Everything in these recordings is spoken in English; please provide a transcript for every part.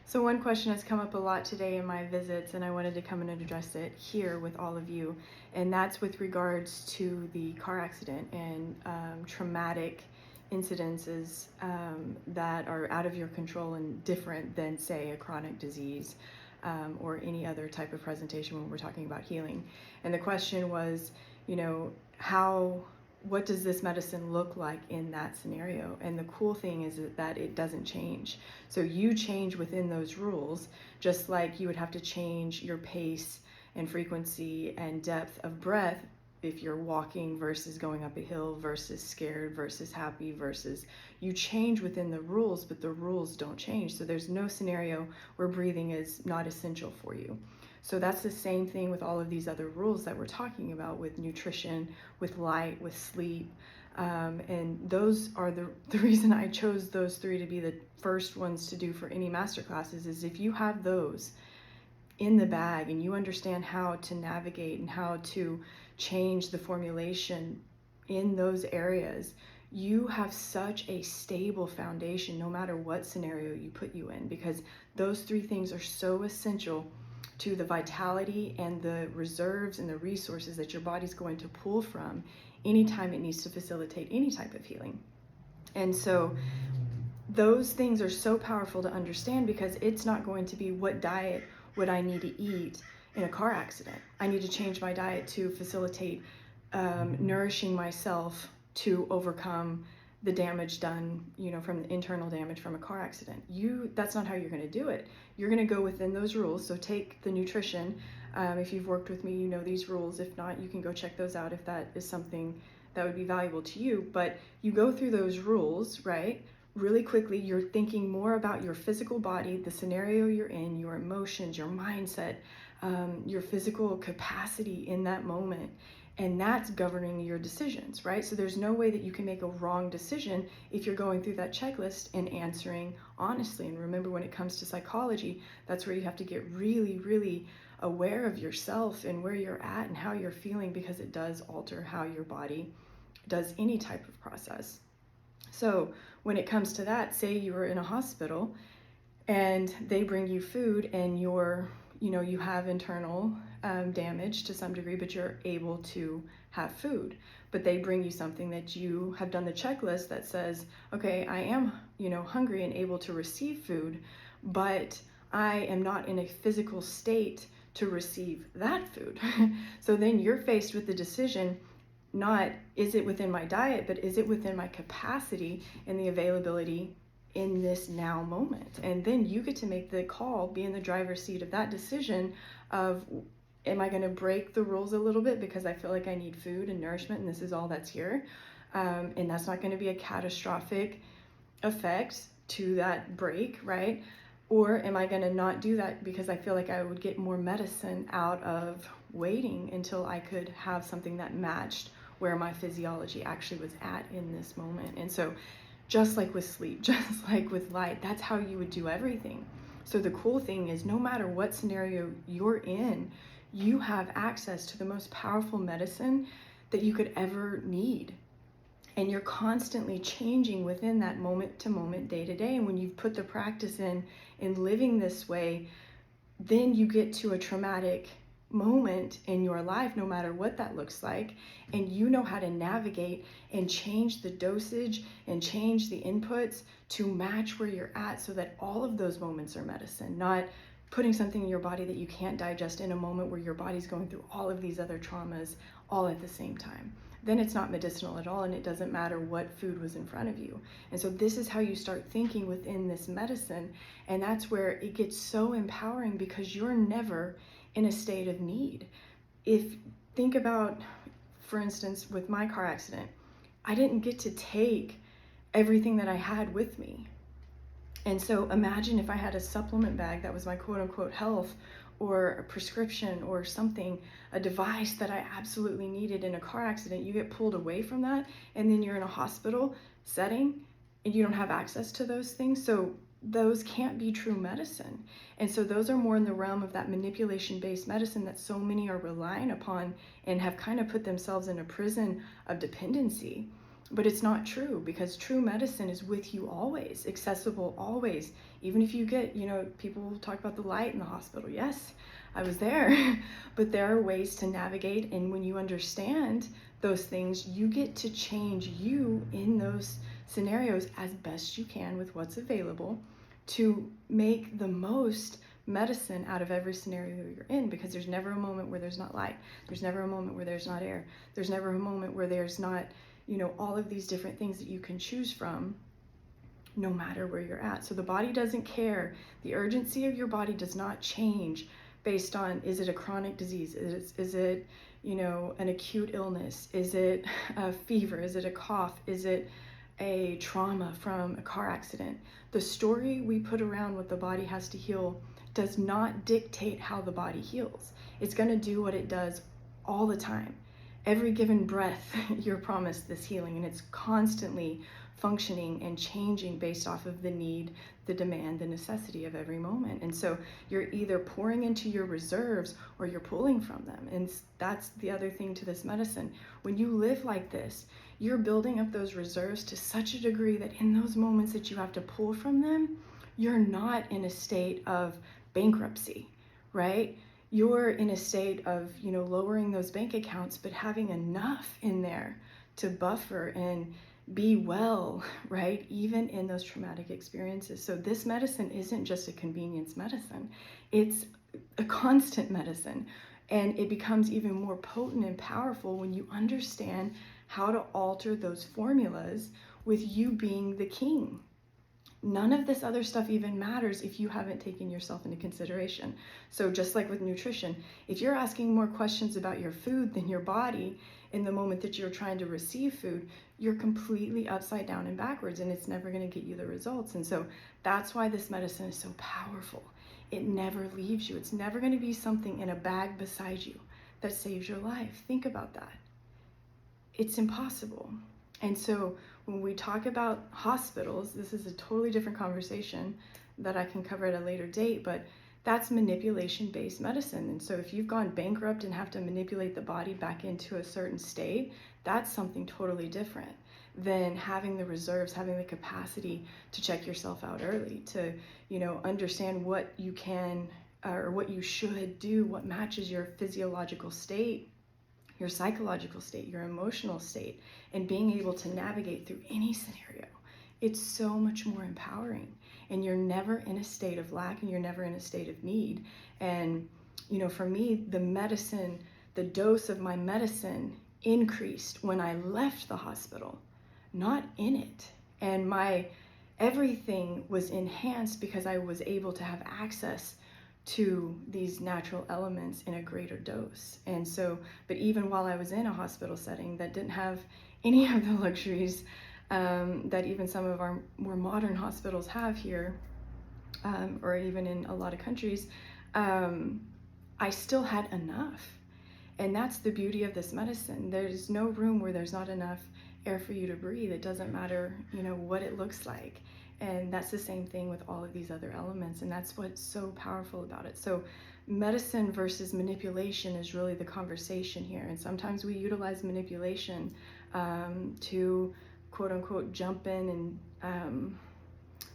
So one question has come up a lot today in my visits, and I wanted to come in and address it here with all of you, and that's with regards to the car accident and traumatic incidences that are out of your control and different than, say, a chronic disease or any other type of presentation when we're talking about healing. And the question was, how what does this medicine look like in that scenario? And the cool thing is that it doesn't change. So you change within those rules, just like you would have to change your pace and frequency and depth of breath if you're walking versus going up a hill versus scared versus happy versus you change within the rules, but the rules don't change. So there's no scenario where breathing is not essential for you. So that's the same thing with all of these other rules that we're talking about with nutrition, with light, with sleep. And those are the reason I chose those three to be the first ones to do for any masterclasses is if you have those in the bag and you understand how to navigate and how to change the formulation in those areas, you have such a stable foundation no matter what scenario you put you in, because those three things are so essential to the vitality and the reserves and the resources that your body's going to pull from anytime it needs to facilitate any type of healing. And so those things are so powerful to understand because it's not going to be what diet would I need to eat in a car accident. I need to change my diet to facilitate nourishing myself to overcome the damage done, from the internal damage from a car accident. That's not how you're going to do it. You're going to go within those rules. So take the nutrition. If you've worked with me, you know these rules. If not, you can go check those out if that is something that would be valuable to you. But you go through those rules, right? Really quickly, you're thinking more about your physical body, the scenario you're in, your emotions, your mindset, your physical capacity in that moment. And that's governing your decisions, right? So there's no way that you can make a wrong decision if you're going through that checklist and answering honestly. And remember, when it comes to psychology, that's where you have to get really, really aware of yourself and where you're at and how you're feeling, because it does alter how your body does any type of process. So when it comes to that, say you were in a hospital and they bring you food and you have internal damage to some degree, but you're able to have food. But they bring you something that you have done the checklist that says, okay, I am, hungry and able to receive food, but I am not in a physical state to receive that food. So then you're faced with the decision, not is it within my diet, but is it within my capacity and the availability in this now moment? And then you get to make the call, be in the driver's seat of that decision of, am I going to break the rules a little bit because I feel like I need food and nourishment and this is all that's here? And that's not going to be a catastrophic effect to that break, right? Or am I going to not do that because I feel like I would get more medicine out of waiting until I could have something that matched where my physiology actually was at in this moment? And so just like with sleep, just like with light, that's how you would do everything. So the cool thing is, no matter what scenario you're in, you have access to the most powerful medicine that you could ever need. And you're constantly changing within that moment to moment, day to day. And when you've put the practice in living this way, then you get to a traumatic moment in your life, no matter what that looks like, and you know how to navigate and change the dosage and change the inputs to match where you're at, so that all of those moments are medicine, not putting something in your body that you can't digest in a moment where your body's going through all of these other traumas all at the same time. Then it's not medicinal at all, and it doesn't matter what food was in front of you. And so this is how you start thinking within this medicine, and that's where it gets so empowering, because you're never in a state of need. Think about, for instance, with my car accident, I didn't get to take everything that I had with me. And so imagine if I had a supplement bag that was my quote unquote health, or a prescription or something, a device that I absolutely needed in a car accident. You get pulled away from that, and then you're in a hospital setting and you don't have access to those things. So those can't be true medicine. And so those are more in the realm of that manipulation-based medicine that so many are relying upon and have kind of put themselves in a prison of dependency. But it's not true, because true medicine is with you always, accessible always. Even if you get, people talk about the light in the hospital. Yes, I was there. But there are ways to navigate, and when you understand those things, you get to change you in those scenarios as best you can with what's available to make the most medicine out of every scenario you're in, because there's never a moment where there's not light. There's never a moment where there's not air. There's never a moment where there's not, all of these different things that you can choose from, no matter where you're at. So the body doesn't care. The urgency of your body does not change based on, is it a chronic disease? Is it an acute illness? Is it a fever? Is it a cough? Is it a trauma from a car accident? The story we put around what the body has to heal does not dictate how the body heals. It's going to do what it does all the time. Every given breath, you're promised this healing, and it's constantly functioning and changing based off of the need, the demand, the necessity of every moment. And so you're either pouring into your reserves or you're pulling from them. And that's the other thing to this medicine. When you live like this, you're building up those reserves to such a degree that in those moments that you have to pull from them, you're not in a state of bankruptcy, right? You're in a state of, lowering those bank accounts, but having enough in there to buffer and be well, right? Even in those traumatic experiences. So this medicine isn't just a convenience medicine. It's a constant medicine. And it becomes even more potent and powerful when you understand how to alter those formulas with you being the king. None of this other stuff even matters if you haven't taken yourself into consideration. So just like with nutrition, if you're asking more questions about your food than your body in the moment that you're trying to receive food, you're completely upside down and backwards, and it's never going to get you the results. And so that's why this medicine is so powerful. It never leaves you. It's never going to be something in a bag beside you that saves your life. Think about that. It's impossible. And so when we talk about hospitals, this is a totally different conversation that I can cover at a later date, but that's manipulation-based medicine. And so if you've gone bankrupt and have to manipulate the body back into a certain state, that's something totally different than having the reserves, having the capacity to check yourself out early, to, understand what you can or what you should do, what matches your physiological state, your psychological state, your emotional state, and being able to navigate through any scenario. It's so much more empowering, and you're never in a state of lack, and you're never in a state of need. And, for me, the dose of my medicine increased when I left the hospital, not in it. And my everything was enhanced because I was able to have access to these natural elements in a greater dose. And so, but even while I was in a hospital setting that didn't have any of the luxuries that even some of our more modern hospitals have here, or even in a lot of countries, I still had enough. And that's the beauty of this medicine. There's no room where there's not enough air for you to breathe. It doesn't matter, what it looks like. And that's the same thing with all of these other elements. And that's what's so powerful about it. So medicine versus manipulation is really the conversation here. And sometimes we utilize manipulation to quote unquote jump in and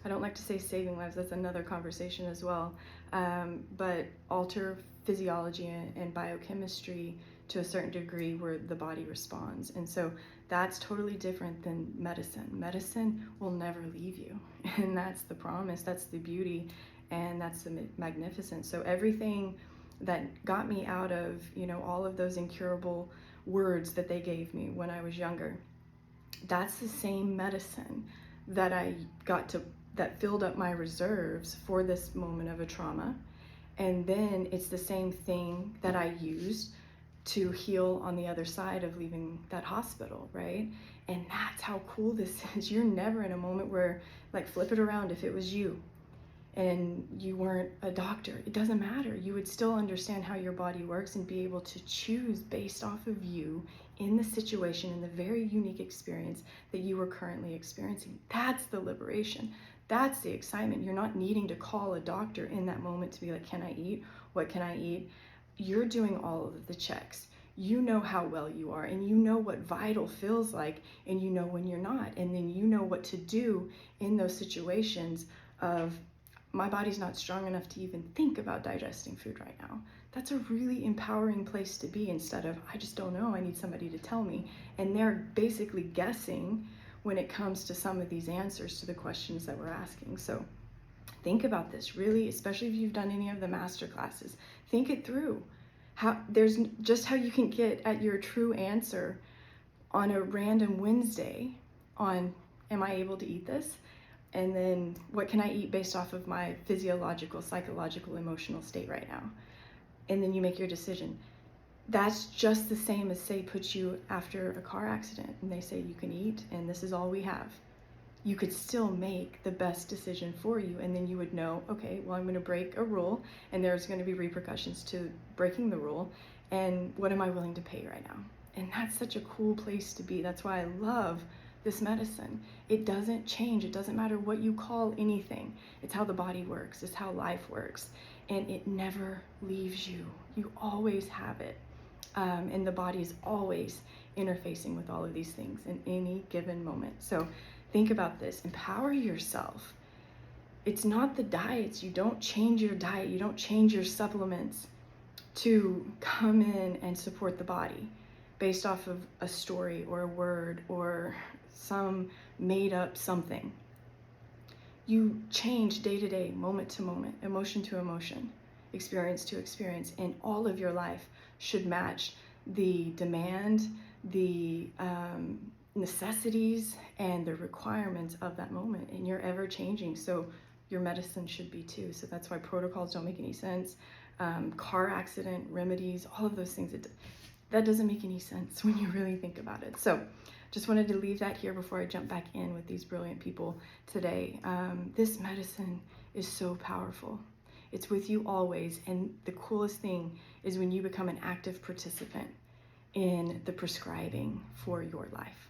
I don't like to say saving lives, that's another conversation as well, but alter physiology and biochemistry to a certain degree where the body responds. And so that's totally different than medicine. Medicine will never leave you. And that's the promise, that's the beauty, and that's the magnificence. So everything that got me out of, all of those incurable words that they gave me when I was younger, that's the same medicine that I got to, that filled up my reserves for this moment of a trauma. And then it's the same thing that I used to heal on the other side of leaving that hospital, right? And that's how cool this is. You're never in a moment where, flip it around, if it was you and you weren't a doctor, it doesn't matter. You would still understand how your body works and be able to choose based off of you in the situation, in the very unique experience that you were currently experiencing. That's the liberation. That's the excitement. You're not needing to call a doctor in that moment to be like, can I eat? What can I eat? You're doing all of the checks. You know how well you are, and you know what vital feels like, and you know when you're not, and then you know what to do in those situations of, my body's not strong enough to even think about digesting food right now. That's a really empowering place to be, instead of, I just don't know, I need somebody to tell me. And they're basically guessing when it comes to some of these answers to the questions that we're asking. So think about this, really, especially if you've done any of the masterclasses. Think it through. There's just how you can get at your true answer on a random Wednesday on, am I able to eat this? And then what can I eat based off of my physiological, psychological, emotional state right now? And then you make your decision. That's just the same as, say, put you after a car accident and they say you can eat and this is all we have. You could still make the best decision for you, and then you would know, okay, well, I'm going to break a rule and there's going to be repercussions to breaking the rule, and what am I willing to pay right now? And that's such a cool place to be. That's why I love this medicine. It doesn't change. It doesn't matter what you call anything. It's how the body works. It's how life works. And it never leaves you. You always have it. And the body is always interfacing with all of these things in any given moment. So think about this. Empower yourself. It's not the diets. You don't change your diet. You don't change your supplements to come in and support the body based off of a story or a word or some made up something. You change day to day, moment to moment, emotion to emotion, experience to experience, and all of your life should match the demand, the necessities, and the requirements of that moment. And you're ever changing, so your medicine should be too. So that's why protocols don't make any sense. Car accident remedies, all of those things, that doesn't make any sense when you really think about it. So just wanted to leave that here before I jump back in with these brilliant people today. This medicine is so powerful. It's with you always. And the coolest thing is when you become an active participant in the prescribing for your life.